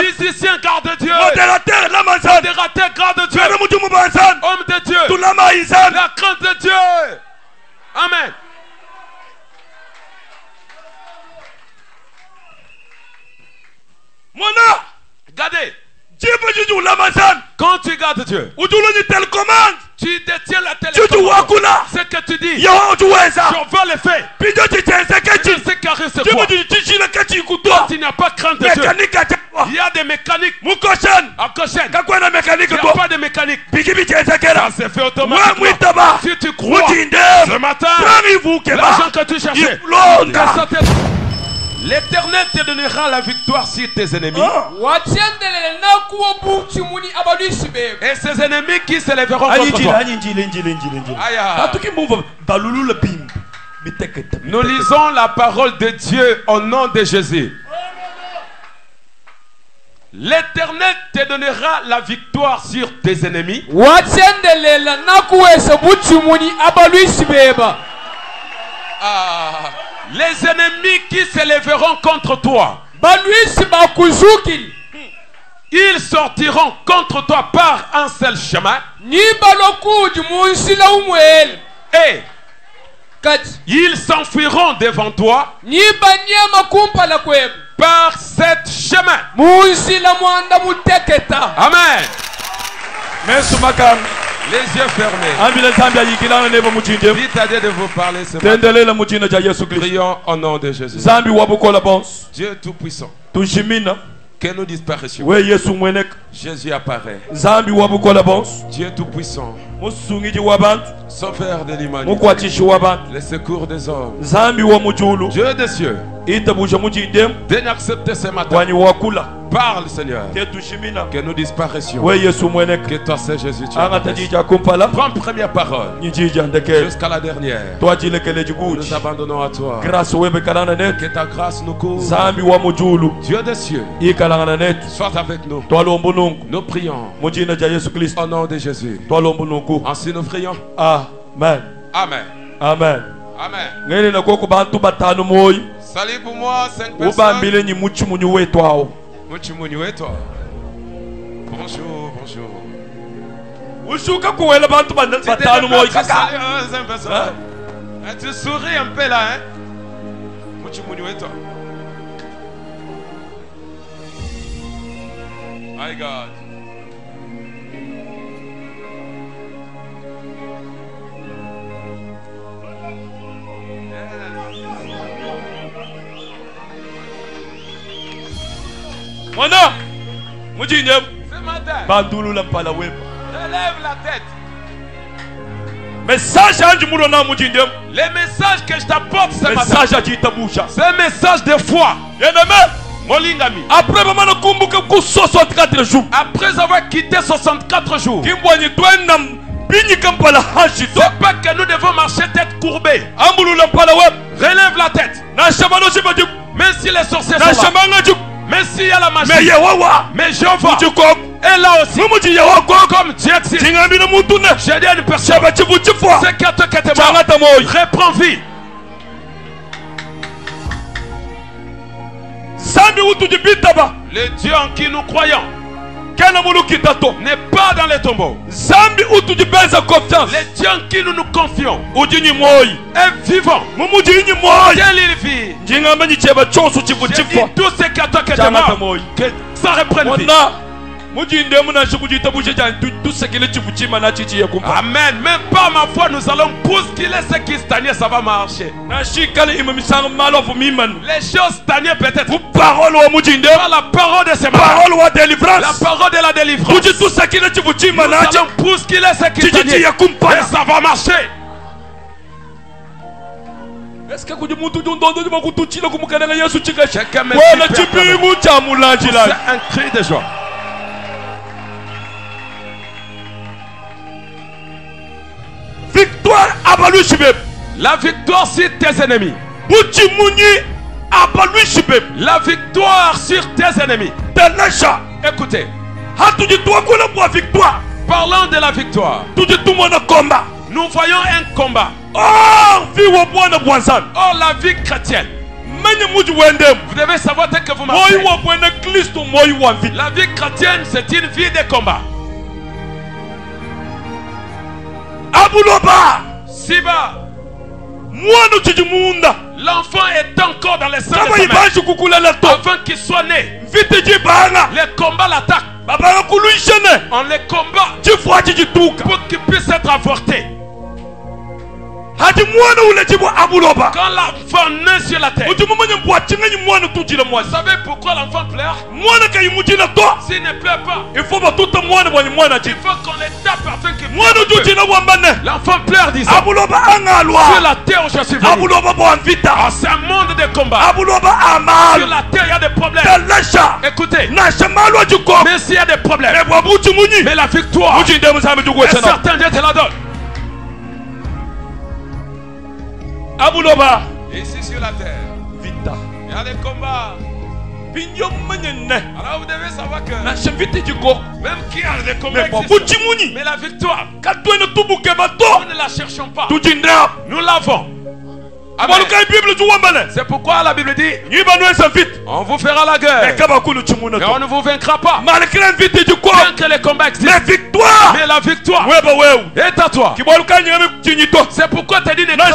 Musicien garde Dieu. Modérateur garde Dieu. Homme de Dieu. La crainte de Dieu. Amen. Regardez. Quand tu gardes Dieu, tu détiens la télécommande. Ce que tu dis, je veux le faire. Je sais qu'arrive ce quoi. Quand il n'y a pas de crainte de Dieu, il y a des mécaniques. Il n'y a pas de mécanique. Ça s'est fait automatiquement. Si tu crois ce matin, l'argent que tu cherchais, l'Éternel te donnera la victoire sur tes ennemis. Et ces ennemis qui se lèveront contre toi. Nous lisons la parole de Dieu au nom de Jésus. L'Éternel te donnera la victoire sur tes ennemis. Les ennemis qui se lèveront contre toi, ils sortiront contre toi par un seul chemin. Et ils s'enfuiront devant toi par cet chemin. Amen. Les yeux fermés. Dites à Dieu de vous parler ce matin. Prions au nom de Jésus. Dieu Tout-Puissant, que nous disparaissions. Jésus apparaît. Dieu Tout-Puissant, Sauveur de l'humanité, le secours des hommes, Dieu des cieux, de accepter ce matin. Parle, Seigneur, que nous disparaissions. Que toi, c'est Jésus, tu prends première parole jusqu'à la dernière. Nous nous abandonnons à toi. Que ta grâce nous couvre. Dieu des cieux, sois avec nous. Nous prions au nom de Jésus. Ainsi nous prions. Amen. Amen. Amen. Amen. Salut pour moi, 5 personnes. Bonjour, bonjour. Tu souris un peu là, hein? My God. Ce matin, relève la tête. Les messages que je t'apporte ce matin, c'est un message de foi. Molingami. Après avoir quitté 64 jours, c'est pas que nous devons marcher tête courbée. Relève la tête. Même si les sorciers sont là, même s'il y a la magie, mais Jéhovah est là aussi. Comme Dieu existe, j'ai dit à une personne, c'est quelqu'un qui était mort, reprends vie. Le Dieu en qui nous croyons n'est pas dans les tombeaux. Le Dieu en qui nous nous confions est vivant. Quel il vit. J'ai dit tout ce qui a toi qui est mort, que ça reprenne vie. Amen. Même pas ma foi, nous allons bousculer ce qui stagnait, ça va marcher. Les choses stagnées peut-être. Par la parole de ce matin. La parole de la délivrance. Nous allons bousculer ce qui stagnait. Et ça va marcher. C'est un cri de joie. Victoire abalu shibeb. La victoire sur tes ennemis. La victoire sur tes ennemis. Écoutez. Parlant de la victoire. Nous voyons un combat. Or la vie chrétienne Vous devez savoir tel que vous marchez. La vie chrétienne, c'est une vie de combat. Siba, l'enfant est encore dans les seins de sa mère. Avant qu'il soit né, les combats l'attaquent. On les combat pour qu'il puisse être avorté. Quand l'enfant naît sur la terre, vous savez pourquoi l'enfant pleure? S'il ne pleure pas, il faut qu'on le tape afin qu'il pleure. L'enfant pleure disant, sur la terre où je suis venu, c'est un monde de combat. Sur la terre il y a des problèmes. Écoutez, mais s'il y a des problèmes, mais la victoire, et certains Dieu te la donne. Ici sur la terre, il y a des combats. Alors vous devez savoir que même qui a des combats existent, mais la victoire, nous ne la cherchons pas, nous l'avons. C'est pourquoi la Bible dit, on vous fera la guerre, mais on ne vous vaincra pas. Bien que les combats existent, mais la victoire est à toi. C'est pourquoi tu as dit ne te pas.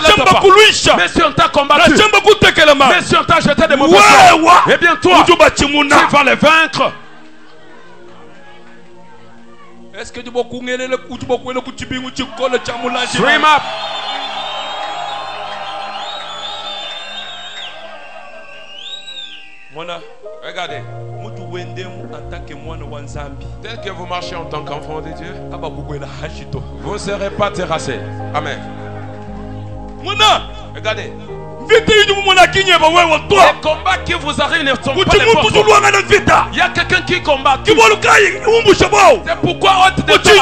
Mais si on t'a combattu, mais si on t'a jeté des mauvais sorts, eh bien toi, tu vas les vaincre. Est-ce que tu vas stream up? Regardez, tel que vous marchez en tant qu'enfant de Dieu, vous ne serez pas terrassé. Amen. Regardez, les combats qui vous arrivent ne sont pas les vôtres. Il y a quelqu'un qui combat. C'est pourquoi on te rappelle,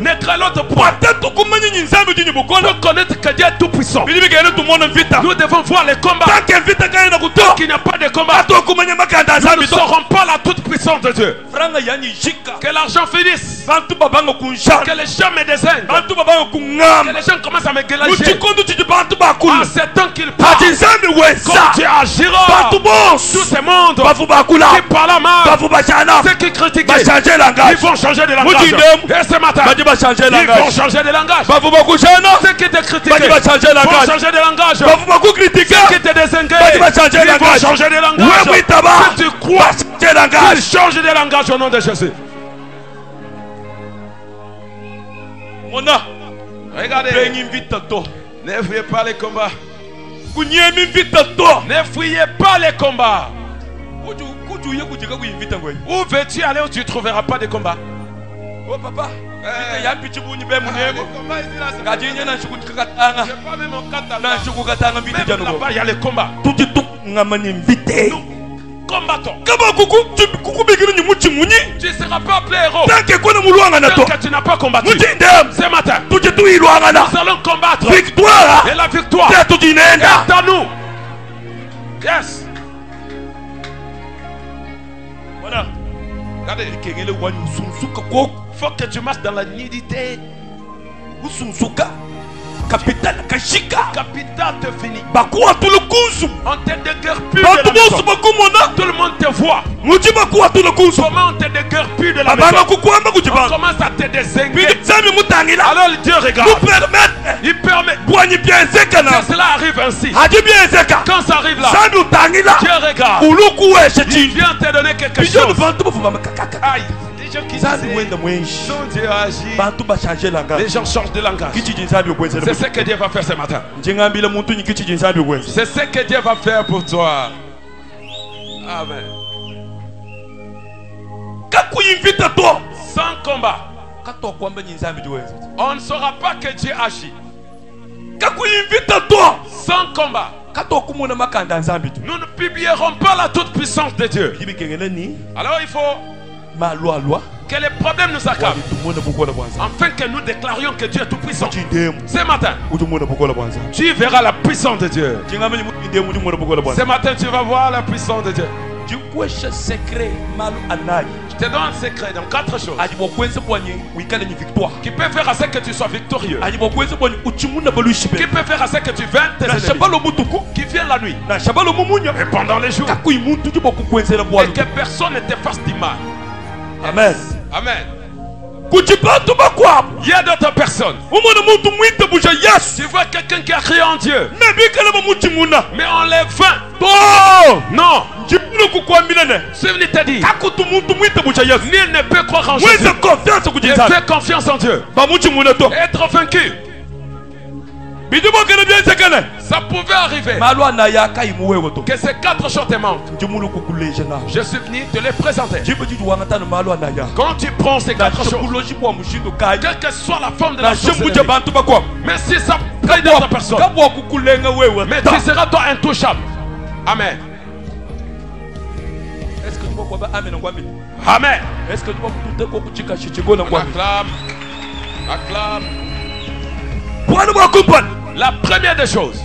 n'être l'autre point. Pour connaître que Dieu est tout puissant, nous devons voir les combats. Tant qu'il n'y a pas de combat, nous ne saurons pas la toute puissance de Dieu. Que l'argent finisse, que les gens me désignent, que les gens commencent à me guélanger. C'est tant qu'il parle, quand tu agiras, tout ce monde qui parle mal, ceux qui critiquent, ils vont changer de langage. Et ce matin, ils vont changer de langage. Ceux qui te critiquent, ils vont changer de langage. Ceux qui te désinguent, ils vont changer de langage. Si tu crois, ils changent de langage au nom de Jésus. Regardez, ne fuyez pas les combats. Ne fuyez pas les combats. Où veux-tu aller où tu ne trouveras pas de combat? Oh papa, il y a un petit bout de même il y a les combats. Combattons. Tu ne seras pas appelé héros tant que tu n'as pas combattu. Ce matin, nous allons combattre. Et la victoire est à nous. Yes. Voilà. Regardez. Il faut que tu marches dans la nudité. Capital Kashika. Capital te finit. On te déguerpit de la maison. Tout le monde te voit. Comment on te déguerpit de la maison? On commence à te désinguer. Alors Dieu regarde. Il permet que cela arrive ainsi. Quand ça arrive là, Dieu regarde. Il vient te donner quelque chose. Aïe. Les gens qui disent, Dieu agit, les gens changent de langage. C'est ce que Dieu va faire ce matin. C'est ce que Dieu va faire pour toi. Amen. Sans combat, on ne saura pas que Dieu agit. Sans combat, nous ne publierons pas la toute puissance de Dieu. Alors il faut que les problèmes nous accablent, afin que nous déclarions que Dieu est tout puissant. Ce matin, tu verras la puissance de Dieu. Ce matin, tu vas voir la puissance de Dieu. Je te donne un secret dans 4 choses qui peut faire à ce que tu sois victorieux, qui peut faire à ce que tu vainques tes ennemis, qui vient la nuit et pendant les jours, et que personne ne te fasse du mal. Amen. Amen. Il y a d'autres personnes. Tu vois quelqu'un qui a crié en Dieu, mais on les vainc. Non. Souvenez t'a dit, nul ne peut croire en Jésus. Fais confiance en Dieu. Être vaincu. Ça pouvait arriver que ces 4 choses te manquent. Je suis venu te les présenter. Quand tu prends ces 4 choses, quelle que soit la forme de la chose, mais si ça plaît d'autres personnes, mais tu seras toi intouchable. Amen. Est-ce que tu vois Amen? Amen. Est-ce que tu vois Acclame. La première des choses,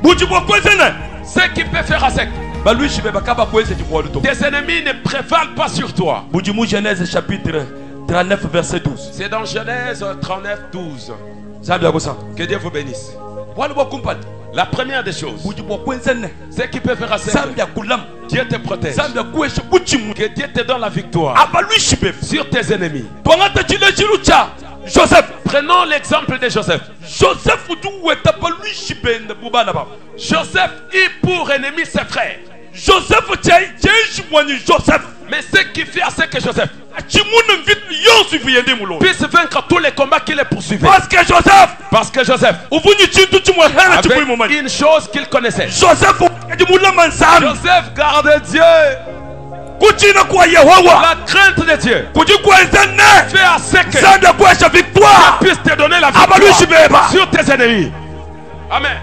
ce qui peut faire à sec, tes ennemis ne prévalent pas sur toi. Genèse chapitre 39 verset 12. C'est dans Genèse 39 12. Que Dieu vous bénisse. La première des choses, ce qui peut faire à sec, Dieu te protège, que Dieu te donne la victoire sur tes ennemis. Joseph, prenons l'exemple de Joseph. Joseph eut pour ennemi ses frères. Mais ce qui fait à ce que Joseph puisse vaincre tous les combats qui les poursuivaient. Parce que Joseph avait une chose qu'il connaissait. Joseph garde Dieu. La crainte de Dieu fait à ce que Dieu puisse te donner la victoire sur tes ennemis. Amen.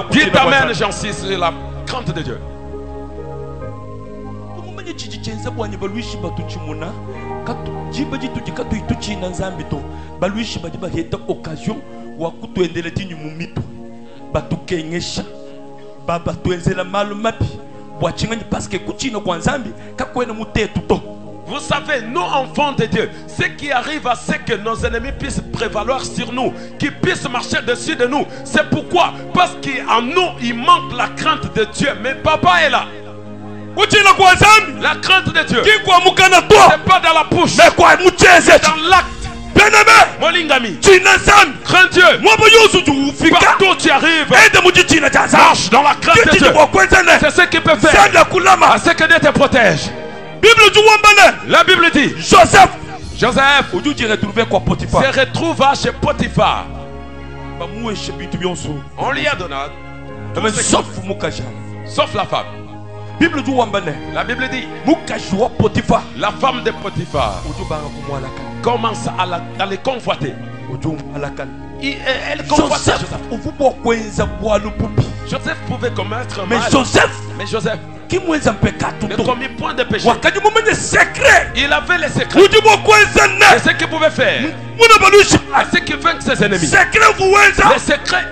Dites amen, j'insiste sur la crainte de Dieu. Vous savez, nous enfants de Dieu, ce qui arrive à ce que nos ennemis puissent prévaloir sur nous, qu'ils puissent marcher dessus de nous, c'est pourquoi? Parce qu'en nous, il manque la crainte de Dieu. Mais papa est là. La crainte de Dieu, c'est pas dans la bouche, c'est dans l'acte. Molingami, crains Dieu. Partout où tu arrives, marche dans la crainte de Dieu. C'est ce qui peut faire à ce que Dieu te protège. La Bible dit, Joseph se retrouva chez Potiphar. On lui a donné sauf la femme. La Bible dit, la femme de Potiphar commence à les convoiter. Elle convoitait Joseph pouvait commettre un mal. Mais Joseph ne commit point de péché. Il avait les secrets. C'est ce qu'il pouvait faire. C'est ce qui vainc ses ennemis. Les secrets,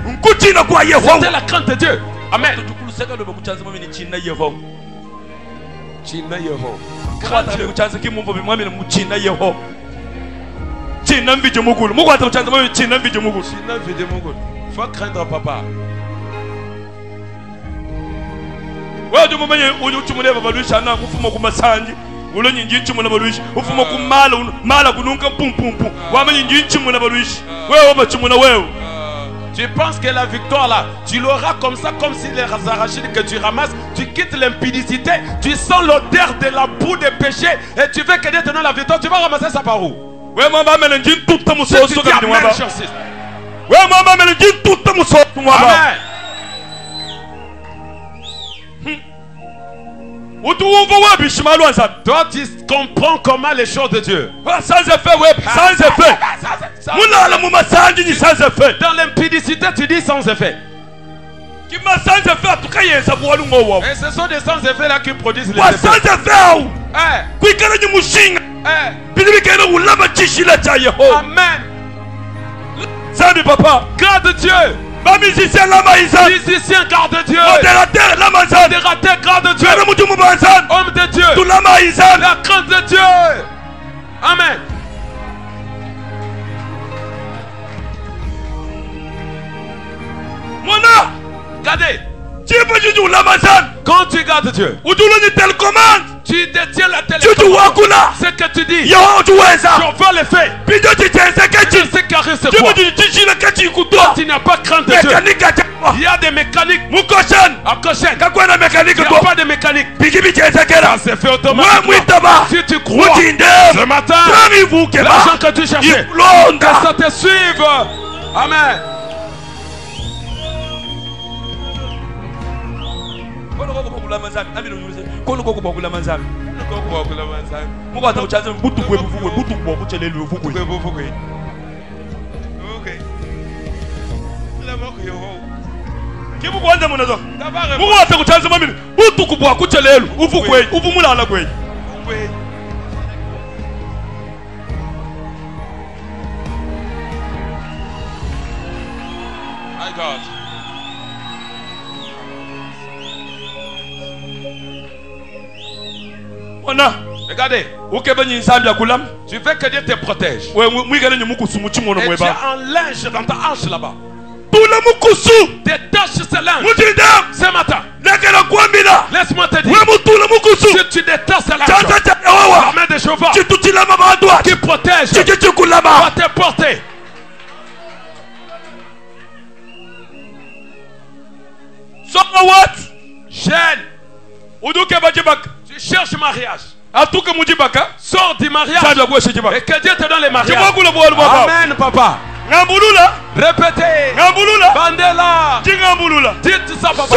c'était la crainte de Dieu. Amen. Faut craindre papa. Tu penses que la victoire là, tu l'auras comme ça, comme si les arachides que tu ramasses, tu quittes l'impudicité, tu sens l'odeur de la boue des péchés et tu veux que Dieu te donne la victoire, tu vas ramasser ça par où? Si tu dis amen, j'insiste. Amen. Toi tu comprends comment les choses de Dieu. Sans effet, sans effet. Dans l'impudicité tu dis sans effet. Et ce sont des sans effets là qui produisent les effets. Amen. Papa, garde Dieu. Musicien garde Dieu. Modérateur garde Dieu. Homme de Dieu. La crainte de Dieu. Amen. Regardez. Quand tu gardes Dieu, tu détiens la télécommande. Ce que tu dis, tu vois les faits. C'est carré, c'est quoi? Quand il n'y a pas crainte de Dieu, il y a des mécaniques. Il n'y a pas de mécanique. Ça s'est fait automatiquement. Si tu crois ce matin, l'argent que tu cherchais, que ça te suive. Amen. My God. Regardez. Tu veux que Dieu te protège. Et tu as un linge dans ta hanche là-bas. Détache ce linge ce matin. Laisse-moi te dire. Si tu détaches ce linge, la main de Jéhovah qui protège va te porter. Gêne. Tu cherches mariage. Sors du mariage. Et que Dieu te donne les mariages. Amen, papa. Répétez. Bandela. Dites ça, papa.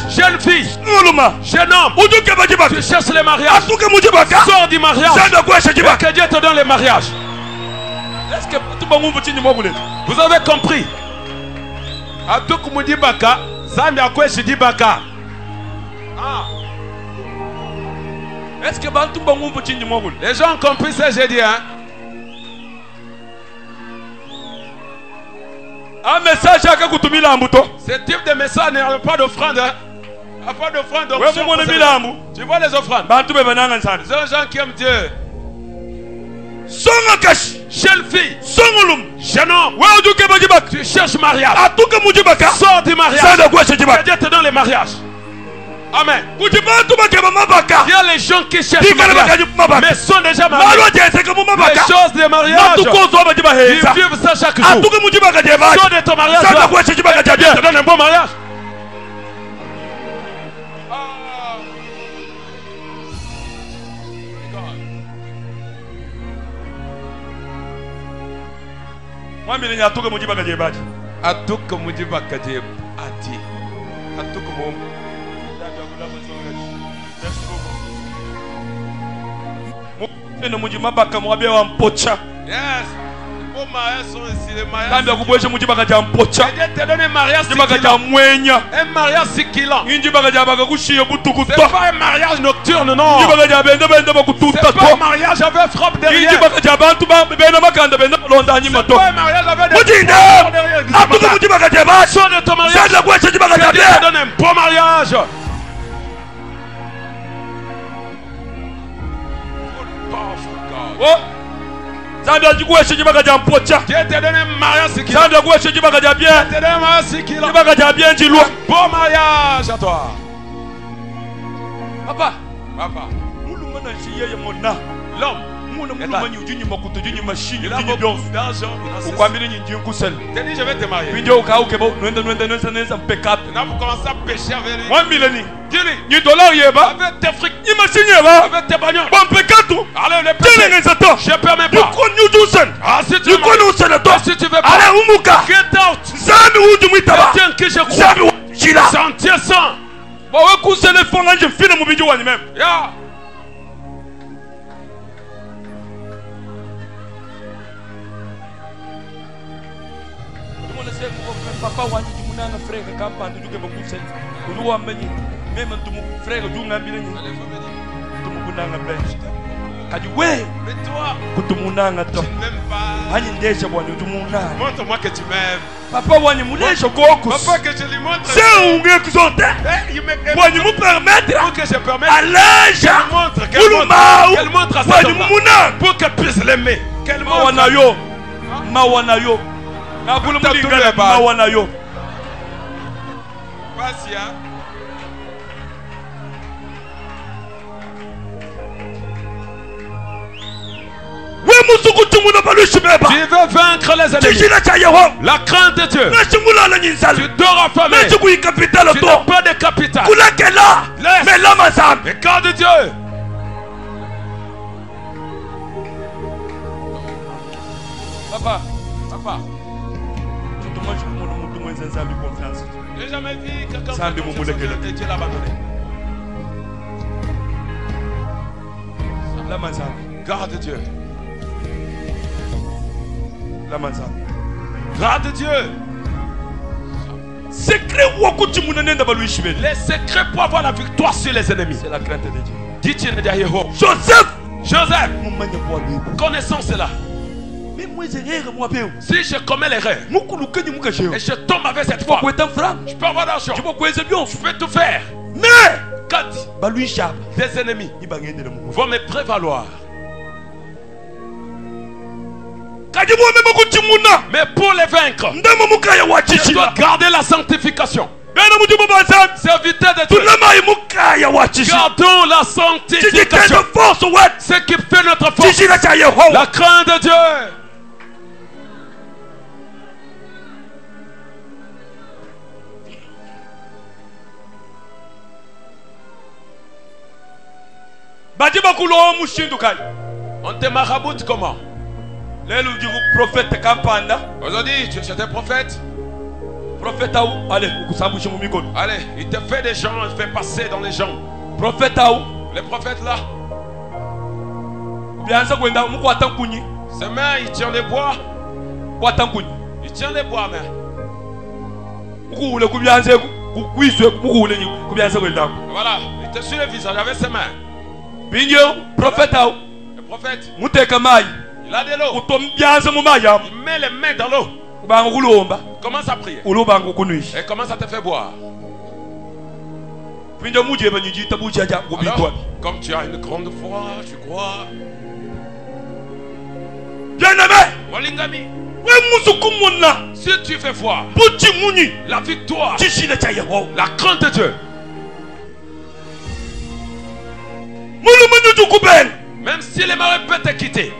Jeune fille. Jeune homme. Tu cherches les mariages. Sors du mariage. Et que Dieu te donne les mariages. Vous avez compris? Est-ce que les gens ont compris ce que j'ai dit, hein? Un message à ce type de message n'a pas d'offrande, hein? Pas d'offrande. Tu vois les offrandes? Les gens qui aiment Dieu. Jeune fille, jeune homme, tu cherches mariage. Sors du mariage. Que Dieu te donne les mariages. Amen. Il y a les gens qui cherchent mariage, mais sont déjà mariés. Les choses de mariage, ils vivent ça chaque jour. Sors de ton mariage, que Dieu te donne un bon mariage. Yes. Les mariages sont ici, les mariages. Dieu te donne un mariage un mariage sikilant. C'est pas un mariage nocturne, non. C'est pas un mariage avec frappe derrière. C'est pas un mariage avec des frappes derrière. Sors de ton mariage. Que Dieu te donne un bon mariage. Dieu te donne un mariage sikilant. Dieu te donne un mariage sikilant. Bon mariage à toi. Papa. L'homme. Il a beaucoup d'argent. T'as dit je vais te marier. Là vous commencez à pécher avec lui. Avec tes frics. Avec tes bagnoles. Allez le péché. Je ne permets pas. Si tu veux pas. Get out. Tiens que je crois. Sentier sang. Yeah. Papa wani jimunanga frère kampa nduke bakusel uruwa mbenyi meme ntumu frère dunga bileni ntumu kunanga bench Mais toi, tu ne m'aimes pas. Montre-moi que tu m'aimes. Papa, que je lui montre. Pour que je permette. Qu'elle montre à cet homme-là. Pour qu'elle puisse l'aimer. Qu'elle montre. Tu veux vaincre les ennemis. La crainte de Dieu. Tu dors affamé. Tu n'as pas de capital. Mais garde Dieu. Papa. J'ai jamais vu quelqu'un et Dieu l'a abandonné. Garde Dieu. Garde Dieu. Les secrets pour avoir la victoire sur les ennemis. C'est la crainte de Dieu. Dit-il derrière Joseph, connaissant cela. Si je commets l'erreur et je tombe avec cette femme, je peux avoir l'argent, je peux tout faire. Mais quand des ennemis vont me prévaloir, mais pour les vaincre, je dois garder la sanctification. Serviteur de Dieu, gardons la sanctification. Ce qui fait notre force, la crainte de Dieu. On te maraboute comment? Aujourd'hui, j'étais prophète. Allez, il te fait des gens, il fait passer dans les gens. Les prophètes là. Ses mains, il tient les bois. Il tient les bois, mais. Voilà, il te suit le visage avec ses mains. Le prophète, il a de l'eau. Il met les mains dans l'eau. Commence à prier. Et commence à te faire boire. Alors, comme tu as une grande foi, tu crois. Bien-aimé, si tu fais foi, la victoire, la crainte de Dieu. Même si les maris peuvent te quitter.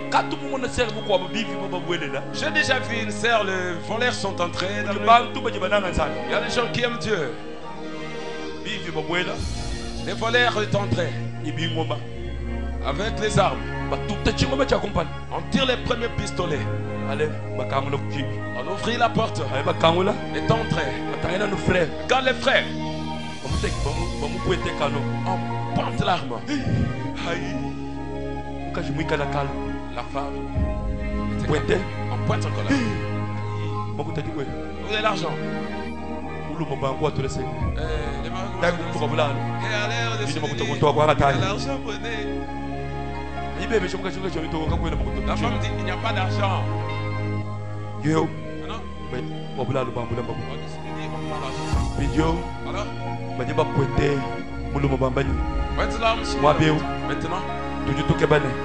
J'ai déjà vu une sœur, les voleurs sont entrés dans le... Il y a des gens qui aiment Dieu. Les voleurs sont entrés avec les armes. On tire les premiers pistolets. On ouvrit la porte et entré. Quand les frères, on pointe l'arme. La femme était on pointe encore là. Où est l'argent? L'argent prenez. La femme dit il n'y a pas d'argent. Maintenant,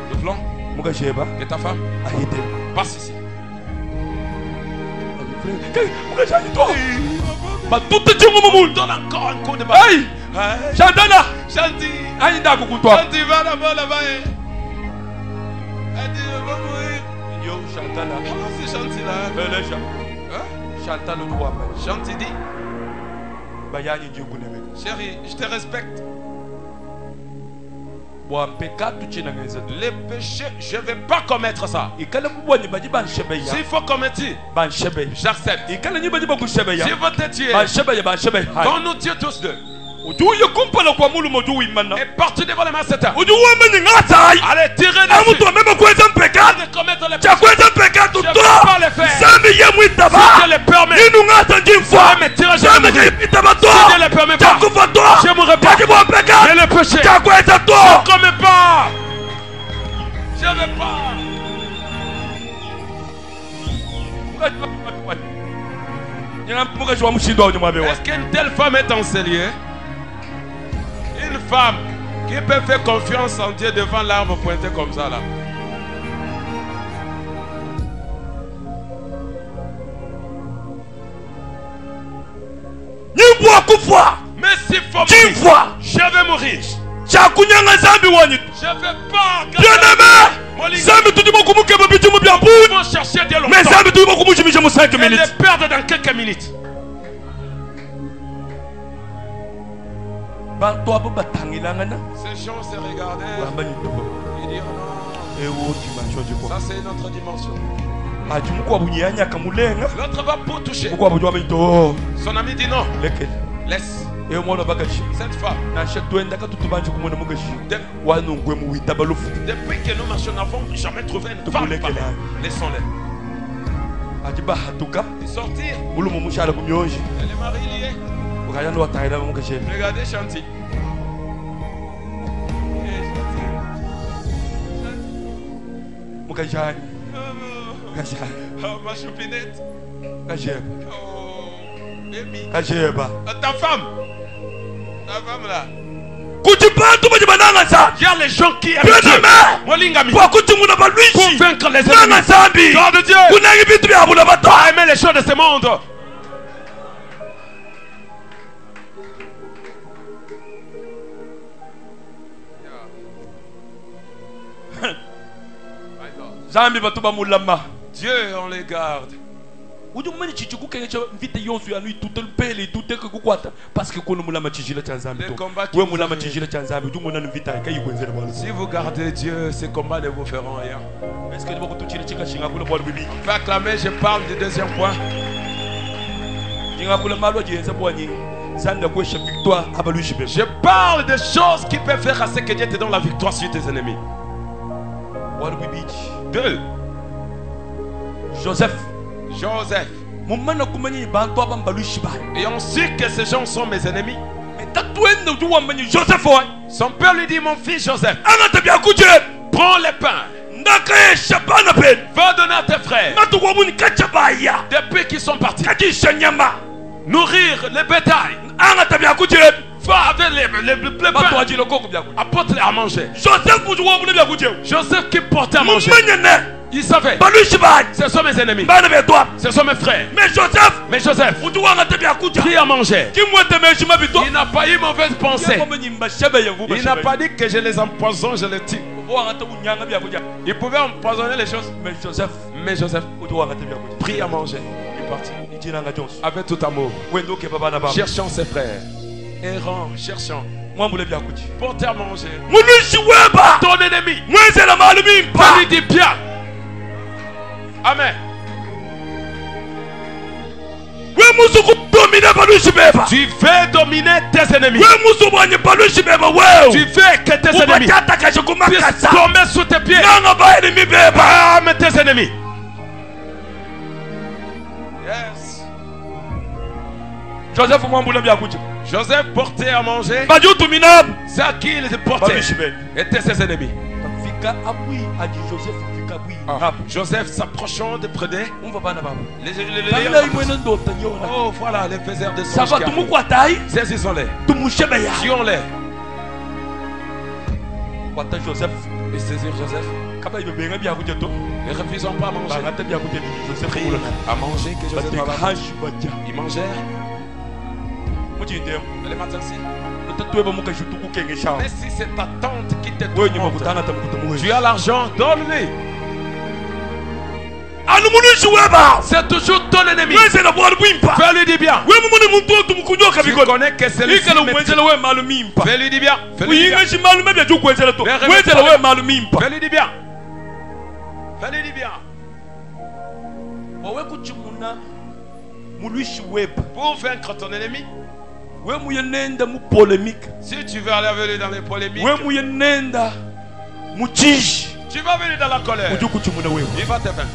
le flanc et ta femme passe ici. Donne encore un coup de balle. Chantana, Chanti, Chanti, va là-bas. Elle dit, va mourir. Yo, Chantana. C'est Chanti là. Chantal le doigt. Chanti dit, chérie, je te respecte. Les péchés, je ne vais pas commettre ça. S'il faut commettre, j'accepte. Si vous te tuer, donne-nous Dieu tous deux. Et parti devant les mains Satan. Allez, tirez dessus. Allez commettre les péchés. Je ne peux pas les faire. Si Dieu les permet. Mais tirez, je vais mourir. Si Dieu ne les permet pas, je mourrai pas. Mais le péché, je ne commets pas. Est-ce qu'une telle femme est en ces lieux? Une femme qui peut faire confiance en Dieu devant l'arbre pointé comme ça là. Mais s'il faut mourir, je vais mourir. Je vais pas. Il faut chercher Dieu longtemps. Et les perdre dans quelques minutes. Ces gens se regardaient. Ils dirent non. Ça c'est notre dimension. L'autre va pour toucher. Son ami dit non. Laisse. Cette femme. Depuis que nous marchons, nous n'avons jamais trouvé une femme. Laissons-les. Ils sortirent. Elle est mariée liée. Regardez Chanty. Oh, ma choupinette. Oh, baby. Ta femme. Ta femme là. Il y a les gens qui aiment Dieu. Pour vaincre les ennemis. Gloire de Dieu. Pas aimer les choses de ce monde. Dieu, on les garde. Si vous gardez Dieu, ces combats ne vous feront rien. On peut acclamer, je parle du deuxième point. Je parle des choses qui peuvent faire à ce que Dieu te donne la victoire sur tes ennemis. 2. Joseph. Et on sait que ces gens sont mes ennemis. Son père lui dit, mon fils Joseph, prends les pains, va donner à tes frères. Depuis qu'ils sont partis, nourrir les bétails. Va avec les pains, apporte-les à manger. Joseph qui portait à manger. Il savait. Ce sont mes ennemis. Ce sont mes frères. Mais Joseph, pris à manger. Il n'a pas eu mauvaise pensée. Il n'a pas dit que je les empoisonne, je les tue. Il pouvait empoisonner les choses. Mais Joseph, pris à manger. Il est parti. Avec tout amour. Cherchant ses frères. Errant, cherchant. Porter à manger. Ton ennemi. Je lui dis bien. Amen. Tu veux dominer tes ennemis. Tu veux que tes ennemis puissent tomber sous tes pieds. Mais tes ennemis. Yes. Joseph portait à manger. C'est à qui il portait. Étaient ses ennemis. Joseph s'approchant de près d'eux. Oh voilà les faiseurs de songes. Saisissons-les. Tuons-les. Et saisir Joseph. Ne refusons pas à manger. Prie à manger que Joseph va. Ils mangèrent. Les matins-ci. Mais si c'est ta tante qui te tourmente, tu as l'argent, donne-lui. C'est toujours ton ennemi. Fais-lui du bien. Tu connais que c'est lui qui fais-lui du bien. Fais-lui du bien. Fais-lui du bien. Fais-lui du bien. Pour vaincre ton ennemi. Si tu veux aller avec lui dans les polémiques, tu vas venir dans la colère. Il va te vaincre.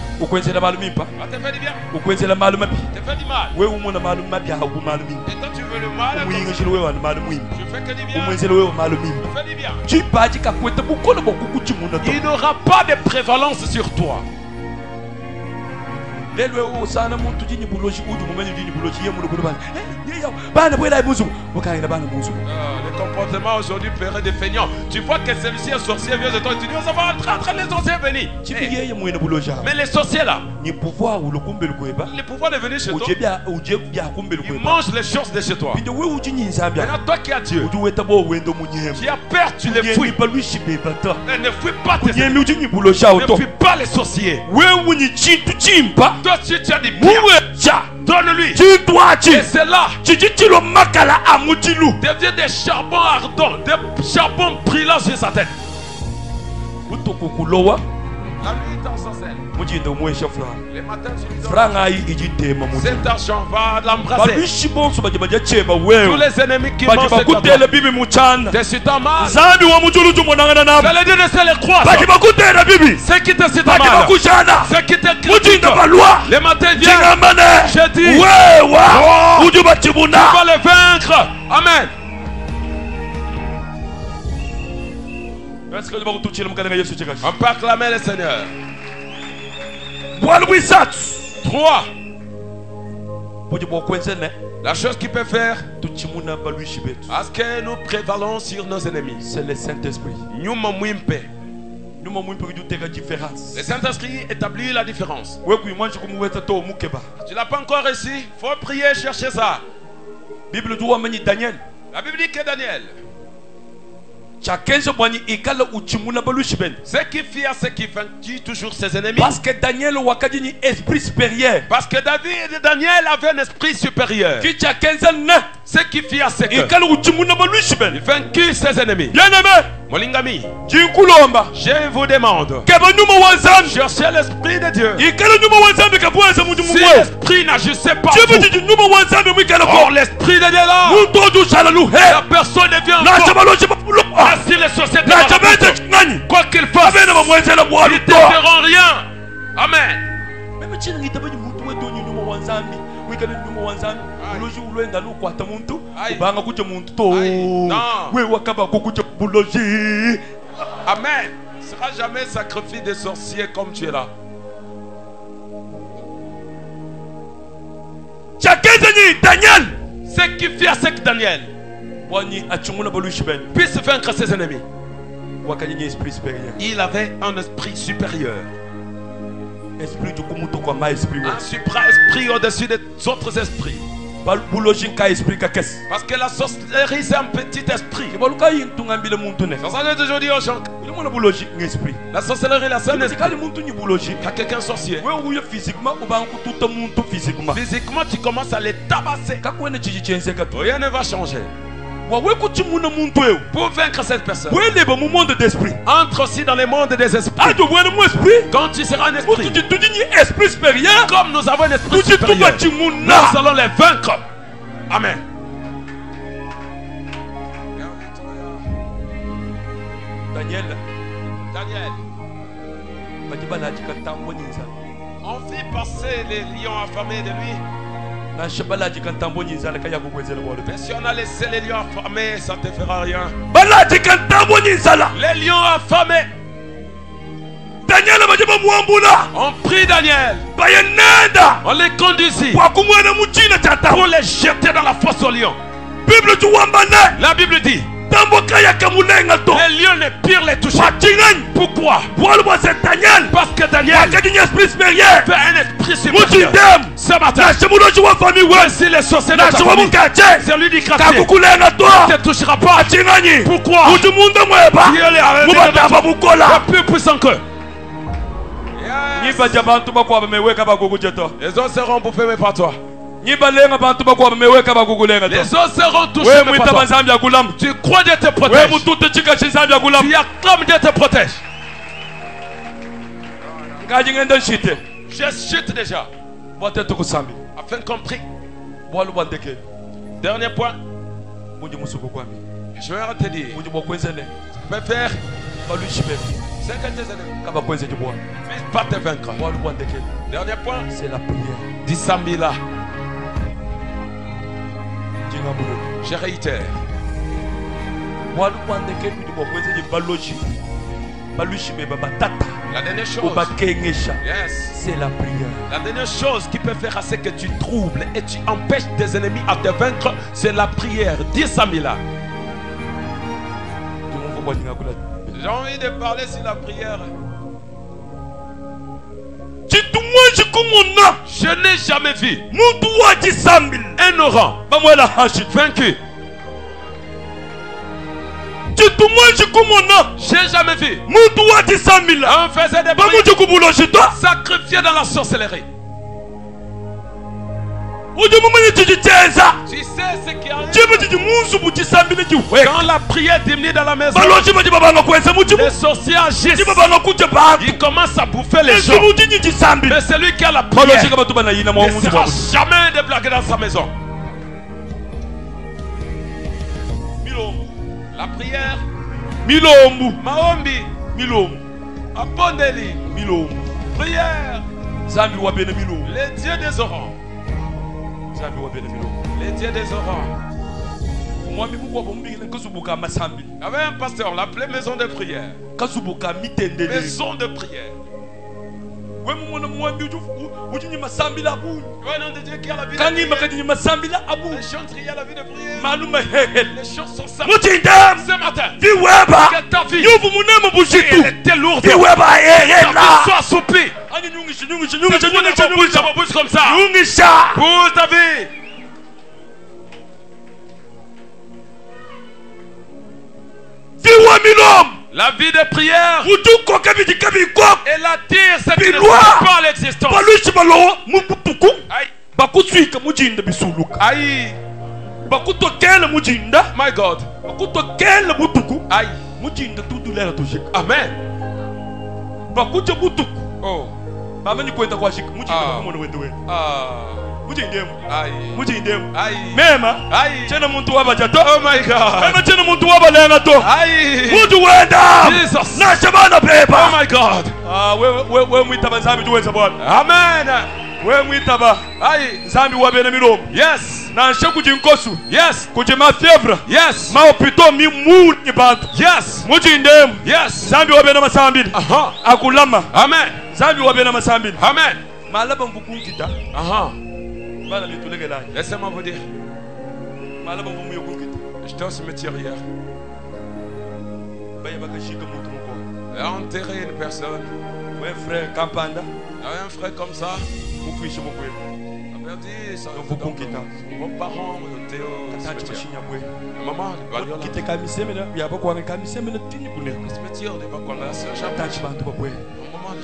Va te faire du bien. Te fait du mal. Et toi tu veux le mal. Tu fais que du bien. Fais du bien. Il n'aura pas de prévalence sur toi. lelo osana muntu jinyi buloji uju mumenye jinyi buloji ye mulu bana bana bwela ibuzu bokanga bana buzu. Le comportement aujourd'hui ferait des feignants. Tu vois que celui-ci est sorcier vieux de toi, tu dis on va entrer les sorciers venir. Mais les sorciers là, le pouvoir de venir chez toi, ils mangent les choses de chez toi. Maintenant toi qui as Dieu, qui as peur, tu les fuis. Ne fuis pas tes ennemis. Ne fuis pas les sorciers. Toi si tu as des biens, donne-lui. Et c'est là, devient des charbons ardents, des charbons brillants sur sa tête. La nuit dans sa selle. Les matins tu cet argent va l'embrasser. Tous les ennemis qui mangent cette argent. T'es sur ta malle. C'est le Dieu de les croix. Ceux qui te citent mal. Ceux qui te critiquent. Les matins viennent. Je dis. Tu vas les vaincre. Amen. On peut acclamer le Seigneur. 3. La chose qu'il peut faire à ce que nous prévalons sur nos ennemis, c'est le Saint-Esprit. Le Saint-Esprit établit la différence. Tu l'as pas encore reçu, il faut prier, chercher ça. La Bible dit que Daniel, ce qui fit à ce qui vainquit toujours ses ennemis. Parce que Daniel a esprit supérieur. Parce que Daniel avait un esprit supérieur. Ce qui fit à ce que il vainquit ses ennemis. Molingami, je vous demande, cherchez l'esprit de Dieu. Si l'esprit n'agissait pas vous, or l'esprit de Dieu là, la personne ne vient. Si les sociétés quoi qu'ils fassent, ils ne te feront rien. Amen. Amen. Il ne sera jamais sacrifié des sorciers comme tu es là. Daniel, ce qui fit à ce que Daniel puisse vaincre ses ennemis, il avait un esprit supérieur. Un supra-esprit au-dessus des autres esprits. Parce que la sorcellerie c'est un petit esprit. C'est ça que je dis aux gens. La sorcellerie là c'est un esprit. Il y a quelqu'un sorcier. Physiquement tu commences à les tabasser. Rien ne va changer. Pour vaincre cette personne, entre aussi dans le monde des esprits. Quand tu seras un esprit, comme nous avons un esprit supérieur, nous allons les vaincre. Amen. Daniel, on fit passer les lions affamés de lui. Mais si on a laissé les lions affamés, ça ne te fera rien. Les lions affamés. On prie Daniel. On les conduisit pour les jeter dans la fosse aux lions. La Bible dit, les lions ne purent les toucher. Pourquoi? Parce que Daniel fait un esprit supérieur. Ce matin, voici les sorciers de ta famille. C'est lui du quartier. Ne te touchera pas. Pourquoi? Il est plus puissant qu'eux. Les autres seront bouffés par toi. Les autres seront touchés par toi. Tu crois Dieu te protège. Tu acclames Dieu te protège. Je chute déjà. Afin qu'on prie. Dernier point. Je vais te dire. Ce que peut faire, c'est que tes ennemis ne puissent pas te vaincre. Dernier point, c'est la prière. Dis Samila. Je réitère. La dernière chose, yes, c'est la prière. La dernière chose qui peut faire à ce que tu troubles et tu empêches tes ennemis à te vaincre, c'est la prière. Dis Samila. J'ai envie de parler sur la prière. Je n'ai jamais vu un orang vaincu. J'ai jamais vu un faisait des prières sacrifié dans la sorcellerie. Tu sais ce qui arrive quand la prière diminue dans la maison. Les sorciers agissent. Ils commencent à bouffer les gens. Mais celui qui a la prière ne sera jamais débloqué dans sa maison. La prière. Milombu. Maombi. Milombu. Apondeli. Milombu. Prière. Zambi wabene milombu. Les dieux des orangs. Les dieux des orangs. Il y avait un pasteur, on l'appelait maison de prière. Maison de prière. Ouais, nom de Dieu qui a la vie de prière. Les chants trient à la vie de prière. Les chants sont simples. Ce matin, que ta vie était lourde. Ta vie soit assouplie. Bouge comme ça. Bouge ta vie. La vie de prière. Et la tire ce qui ne sera pas l'existence. Aïe. My God. Aïe. Amen. Oh. Oh my God. Oh my God. Amen. Yes. Yes. Yes. Yes. Amen. Amen. Laissez-moi vous dire. J'étais au cimetière hier. J'ai enterré une personne. Il y avait un frère comme ça. Il avait dit ça. Vos parents étaient au cimetière. Maman, le cimetière n'est pas qu'on a ce les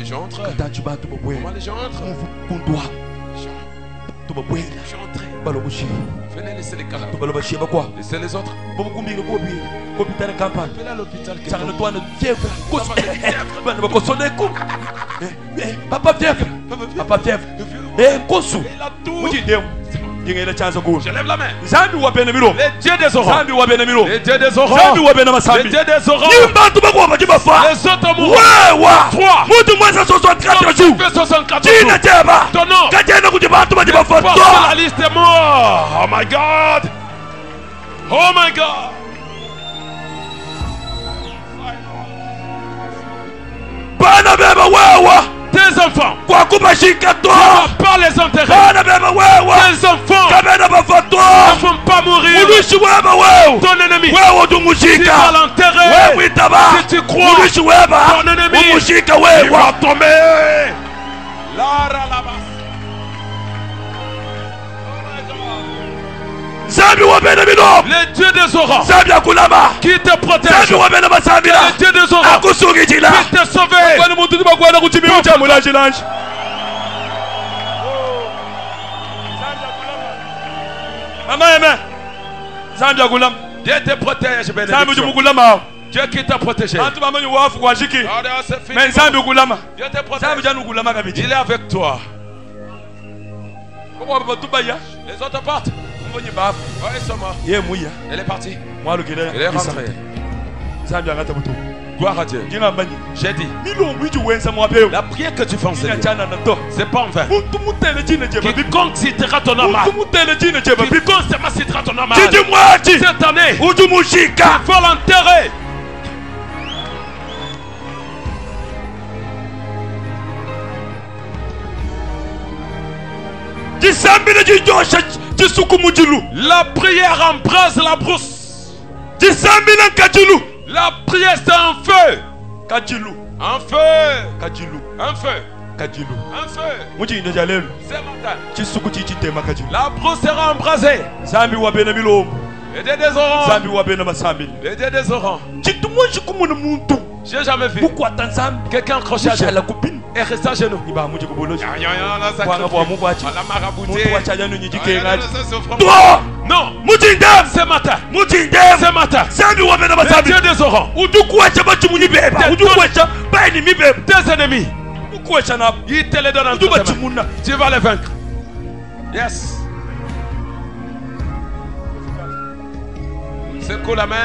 gens entrent. Venez laisser les cadavres. Laissez les autres. Venez à l'hôpital. Papa fièvre. Je lève la main. Les dieux des orangs. Les dieux des orangs. Les dieux des orangs. Les autres mourront. 3. Fait 64 jours. Ton nom. La liste est morte. Oh my God. Oh my God. Tes enfants. Tu ne vas pas les enterrer. Tes enfants ne vont pas mourir. Ton ennemi, tu vas l'enterrer. Si tu crois, ton ennemi, il va tomber. Les dieux des orangs qui te protègent. Les dieux des orangs qui te sauvent. Dieu te protège, bénédiction. Dieu qui t'a protégé. Dieu te protège. Il est avec toi. Les autres partent. Elle est partie. Elle est rentrée. Gloire à Dieu. J'ai dit, la prière que tu fais en Seigneur, c'est pas en vain. Quiconque citera ton nom mal, quiconque citera ton nom mal, cette année, il faut l'enterrer. La prière embrase la brousse. La prière c'est un feu. Un feu. Un feu. Un feu. Ce matin, la brousse sera embrasée. Aider des orangs. Aider des orangs. J'ai jamais vu quelqu'un accroché à la copine et rester à genoux. Non, ce matin, Dieu des orangs, tes ennemis, il te les donne en tes mains. Tu vas les vaincre. Yes. Secoue la main.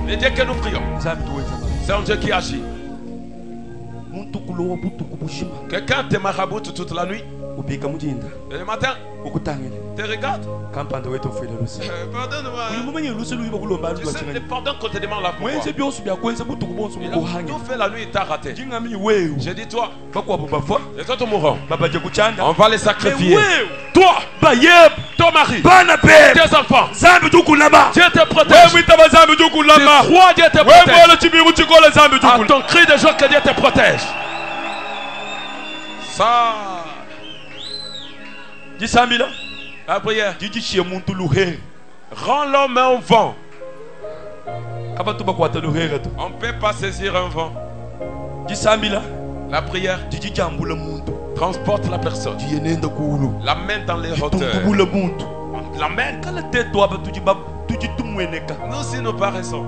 Et Dieu que nous prions, c'est un Dieu qui agit. Quelqu'un te maraboute toute la nuit et le matin te regarde. Pardonne-moi. Tu sais le pardon qu'on te demande là pour il a tout fait la nuit, il t'a raté. J'ai dit toi, et toi ton mourant, on va les sacrifier. Toi, ton mari, tes enfants, Dieu te protège. Tu crois Dieu te protège. À ton cri de joie que Dieu te protège. Ça. La prière. Rends l'homme un vent. On ne peut pas saisir un vent. La prière transporte la personne. La main dans les hauteurs. La main. Nous si nous paraissons.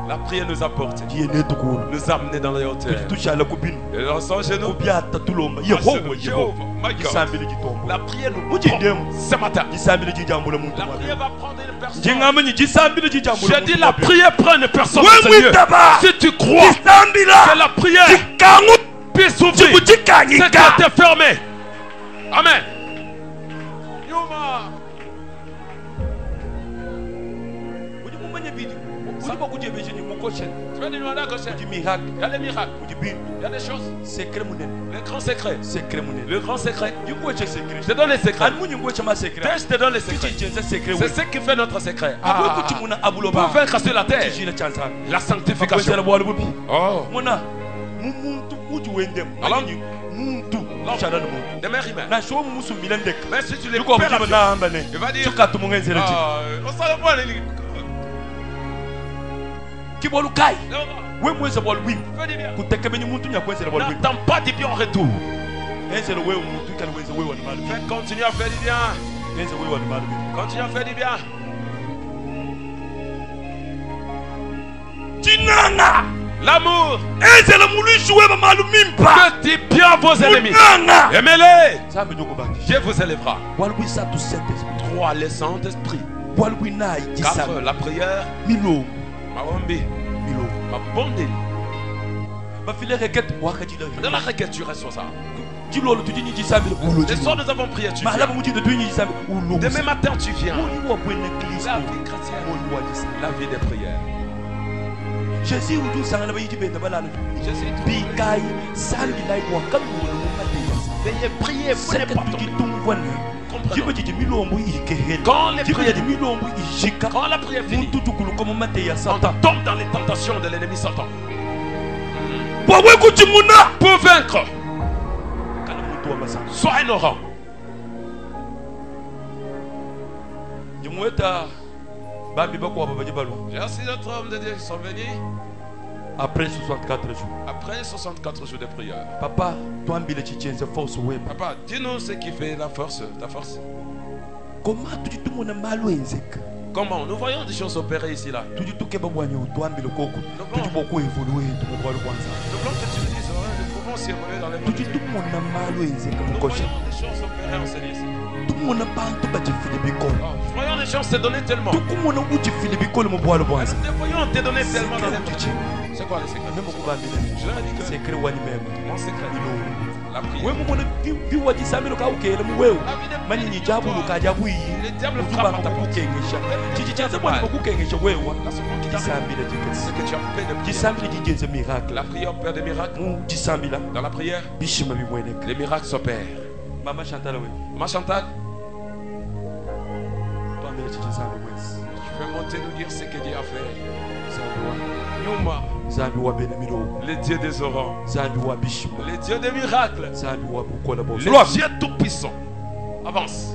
La prière nous apporte. Nous amener dans les hauteurs. Et dans son genou. La prière nous prend ce matin. La prière va prendre une personne. Je dis la prière prend une personne. Si tu crois que la prière puisse s'ouvrir, c'est qu'elle était fermée. Amen. Tu vas demander à gauche. Il y a des miracles. Il y a des choses. Les grands secrets. Le grand secret. Je te donne les secrets. Je te donne les secrets. C'est ce qui fait notre secret. Pour vaincre sur la terre. La sanctification. Oh. Alors, de mère humaine. Mais si tu les coupes, il va dire on s'en va. N'attends pas du bien en retour. Fais continuer à faire du bien. Continue à faire du bien. L'amour. Que dit bien vos ennemis. Aimez-les. Dieu vous élèvera. 3. Les Saint-Esprit. 4. La prière. Mawambi. Ma bonne. Dans la requête, tu restes sur ça. Les soirs, nous avons prié, tu viens. Demain matin, tu viens. La vie chrétienne, la vie des prières. Jésus veuillez prier, vous n'êtes pas tombé. Quand la prière finit, on tombe dans les tentations de l'ennemi Satan. Pour vaincre, sois ignorant. J'ai assis d'autres hommes de Dieu qui sont venus. Après 64 jours. Après 64 jours de prière. Papa, dis-nous ce qui fait la force, ta force. Comment nous voyons des choses opérer ici là. Le plan que tu utilises, nous pouvons aussi évoluer dans les mondes. Nous voyons des choses opérer en Seigneur. Voyons des choses se donner tellement. Nous voyons te donner tellement dans les mondes. C'est quoi le secret? Je leur ai dit que mon secret, la prière. Le diable frappe ta porte. Ce que tu as fait de prière. La prière opère des miracles. Dans la prière, les miracles s'opèrent. Maman Chantal, tu peux monter nous dire ce que Dieu a fait. Yuma, le Dieu des orants, le Dieu des miracles, le Dieu tout-puissant. Avance.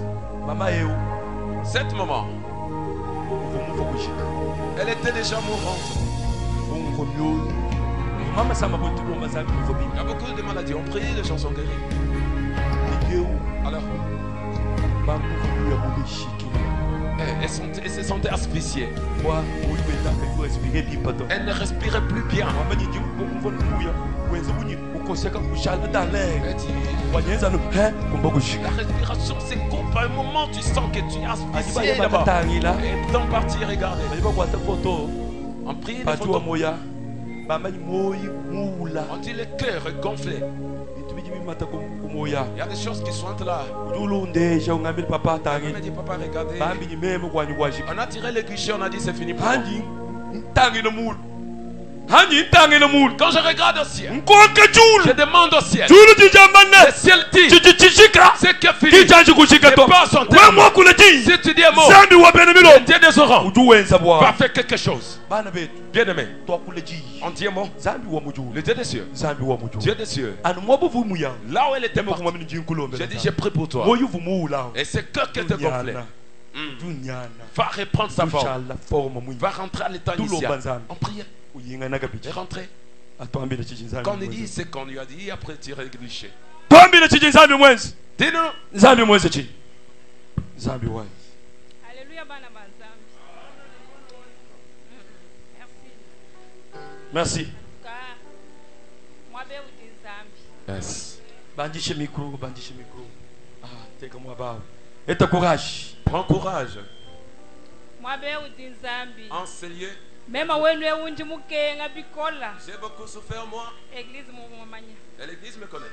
Cette maman, elle était déjà mourante. Il y a beaucoup de maladies. On prie, les gens sont guéris. Alors, elle se sentait asphyxiée. Elle ne respirait plus bien. La respiration s'écoupe. À un moment, tu sens que tu es asphyxié là-bas. Et dans partie, regardez. On prie les photos. On dit le cœur est gonflé. Il y a des choses qui sont là. On a dit papa, regardez. On a tiré le guichet, on a dit c'est fini pour moi. Quand je regarde au ciel, je demande au ciel. Le ciel dit c'est que fini. C'est pas son terme. Si tu dis un mot, le Dieu des orants va faire quelque chose. Bien aimé, on dit un mot. Le Dieu des cieux. Dieu des cieux. Là où elle était morte, j'ai dit j'ai prié pour toi. Et c'est que te gonflait. Va reprendre sa forme. Va rentrer à l'état initial. En prière. Et rentrer. Quand on dit, c'est qu'on lui a dit, après tirer le cliché. Dis-nous. Alléluia, merci. Yes. Bandichez micro. Ah, t'es comme moi. Et ta courage. Prends courage. En ce lieu. Même j'ai beaucoup souffert moi. Et l'église me connaît.